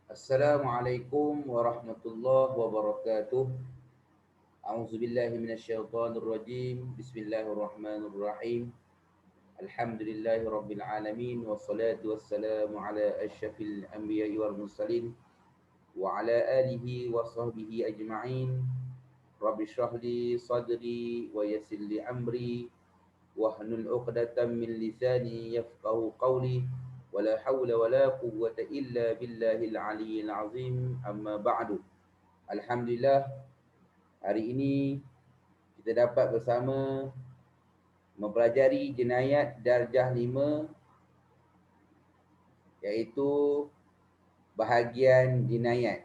Assalamualaikum warahmatullahi wabarakatuh. A'udzubillahi minasyaitonir rajim. Bismillahirrahmanirrahim. Alhamdulillahi rabbil alamin wassalatu wassalamu ala asyrafil anbiya'i wal mursalin wa ala alihi wa sahbihi ajma'in. Rabbi shrah li sadri wa yassir li amri wahlul 'uqdatam min lisani yafqahu qawli. Wala haula wala quwwata illa billahil aliyyil azim. Amma ba'du. Alhamdulillah, hari ini kita dapat bersama mempelajari jenayat darjah 5, iaitu bahagian jenayat.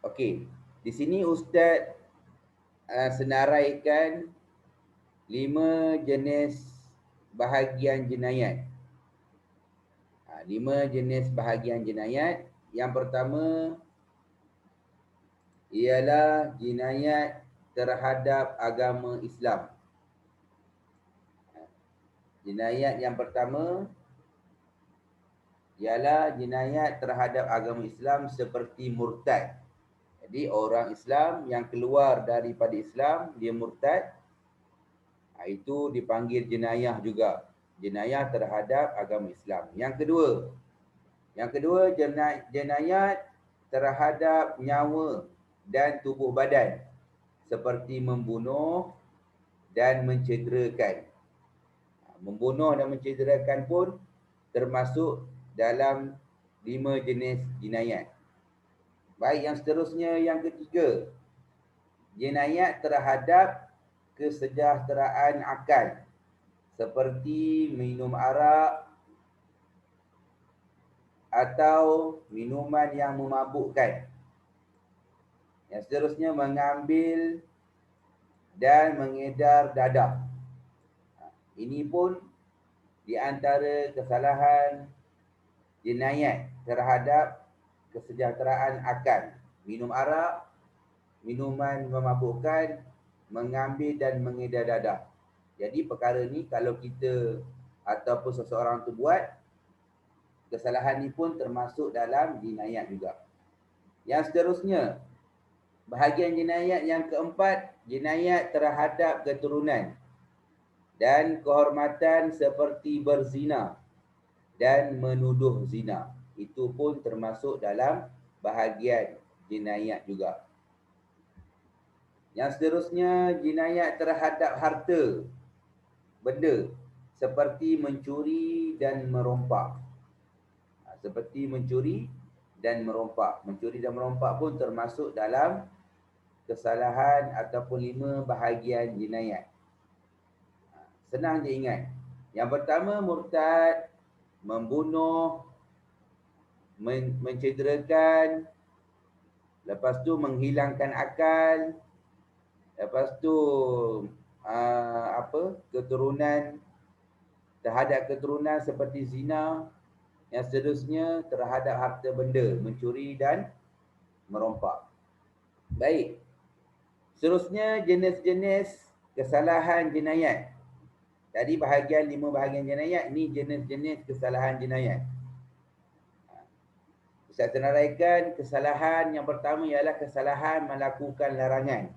Okey, di sini Ustaz senaraikan 5 jenis bahagian jenayat. 5 jenis bahagian jenayat. Yang pertama ialah jenayat terhadap agama Islam. Jenayat yang pertama ialah jenayat terhadap agama Islam seperti murtad. Jadi orang Islam yang keluar daripada Islam, dia murtad, itu dipanggil jenayah juga. Jenayah terhadap agama Islam. Yang kedua jenayat terhadap nyawa dan tubuh badan seperti membunuh dan mencederakan. Membunuh dan mencederakan pun termasuk dalam 5 jenis jenayat. Baik, yang seterusnya, yang ketiga, jenayat terhadap kesejahteraan akal seperti minum arak atau minuman yang memabukkan. Yang seterusnya, mengambil dan mengedar dadah. Ini pun di antara kesalahan jenayat terhadap kesejahteraan akal. Minum arak, minuman memabukkan, mengambil dan mengedar dadah. Jadi perkara ni kalau kita ataupun seseorang tu buat, kesalahan ni pun termasuk dalam jenayat juga. Yang seterusnya, bahagian jenayat yang keempat, jenayat terhadap keturunan dan kehormatan seperti berzina dan menuduh zina. Itu pun termasuk dalam bahagian jenayat juga. Yang seterusnya, jenayat terhadap harta benda seperti mencuri dan merompak. Seperti mencuri dan merompak. Mencuri dan merompak pun termasuk dalam kesalahan ataupun 5 bahagian jenayat. Senang je ingat. Yang pertama, murtad, membunuh, mencederakan, lepas tu menghilangkan akal, lepas tu keturunan, terhadap keturunan seperti zina. Yang seterusnya terhadap harta benda, mencuri dan merompak. Baik. Seterusnya, jenis-jenis kesalahan jenayat. Tadi 5 bahagian jenayat, ni jenis-jenis kesalahan jenayat. Saya senaraikan kesalahan yang pertama ialah kesalahan melakukan larangan.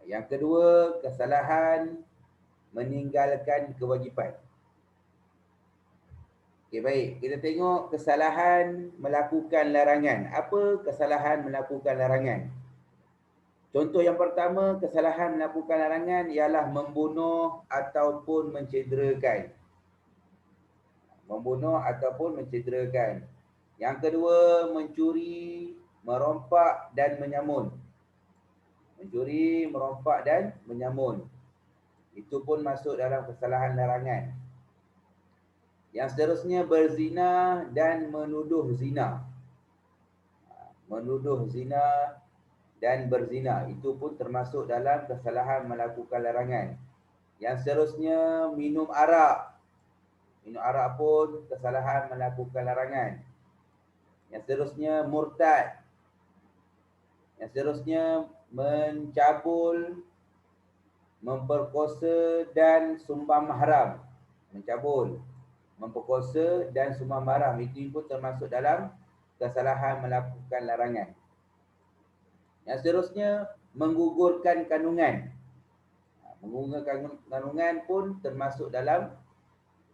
Yang kedua, kesalahan meninggalkan kewajipan. Okey, baik. Kita tengok kesalahan melakukan larangan. Apa kesalahan melakukan larangan? Contoh yang pertama, kesalahan melakukan larangan ialah membunuh ataupun mencederakan. Membunuh ataupun mencederakan. Yang kedua, mencuri, merompak dan menyamun. Mencuri, merompak dan menyamun. Itu pun masuk dalam kesalahan larangan. Yang seterusnya, berzina dan menuduh zina. Menuduh zina dan berzina, itu pun termasuk dalam kesalahan melakukan larangan. Yang seterusnya, minum arak. Minum arak pun kesalahan melakukan larangan. Yang seterusnya, murtad. Yang seterusnya, mencabul, memperkosa dan sumbang mahram. Mencabul, memperkosa dan sumah maram. Itu pun termasuk dalam kesalahan melakukan larangan. Yang seterusnya, menggugurkan kandungan. Menggugurkan kandungan pun termasuk dalam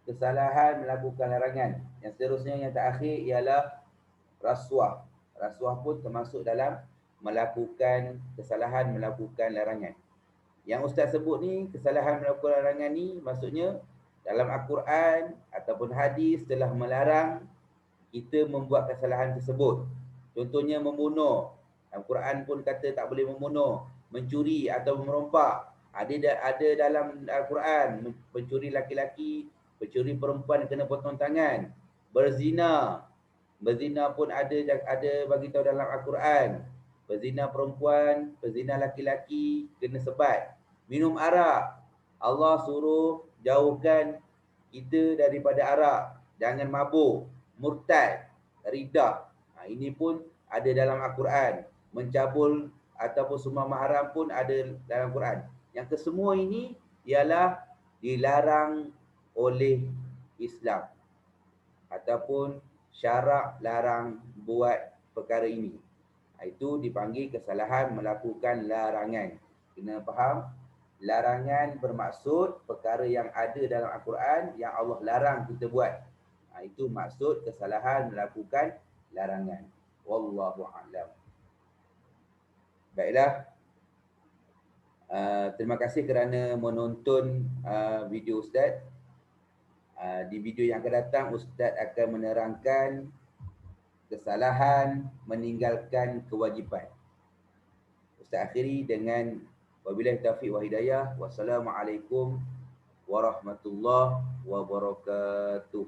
kesalahan melakukan larangan. Yang seterusnya, yang terakhir ialah rasuah. Rasuah pun termasuk dalam melakukan kesalahan melakukan larangan. Yang Ustaz sebut ni, kesalahan melakukan larangan ni maksudnya dalam Al-Quran ataupun hadis telah melarang kita membuat kesalahan tersebut. Contohnya membunuh. Al-Quran pun kata tak boleh membunuh. Mencuri atau merompak. Ada dalam Al-Quran, pencuri laki-laki, pencuri perempuan kena potong tangan. Berzina. Berzina pun ada bagi tahu dalam Al-Quran. Berzina perempuan, berzina laki-laki kena sebat. Minum arak. Allah suruh jauhkan kita daripada arak. Jangan mabuk. Murtad, ridah. Ini pun ada dalam Al-Quran. Mencabul ataupun sumah mahram pun ada dalam Quran. Yang kesemua ini ialah dilarang oleh Islam ataupun syarak larang buat perkara ini. Itu dipanggil kesalahan melakukan larangan. Kena faham, larangan bermaksud perkara yang ada dalam Al-Quran yang Allah larang kita buat. Itu maksud kesalahan melakukan larangan. Wallahu a'lam. Baiklah. Terima kasih kerana menonton video Ustaz. Di video yang akan datang, Ustaz akan menerangkan kesalahan meninggalkan kewajipan. Ustaz akhiri dengan wabillahi taufiq wa hidayah. Wassalamualaikum warahmatullahi wabarakatuh.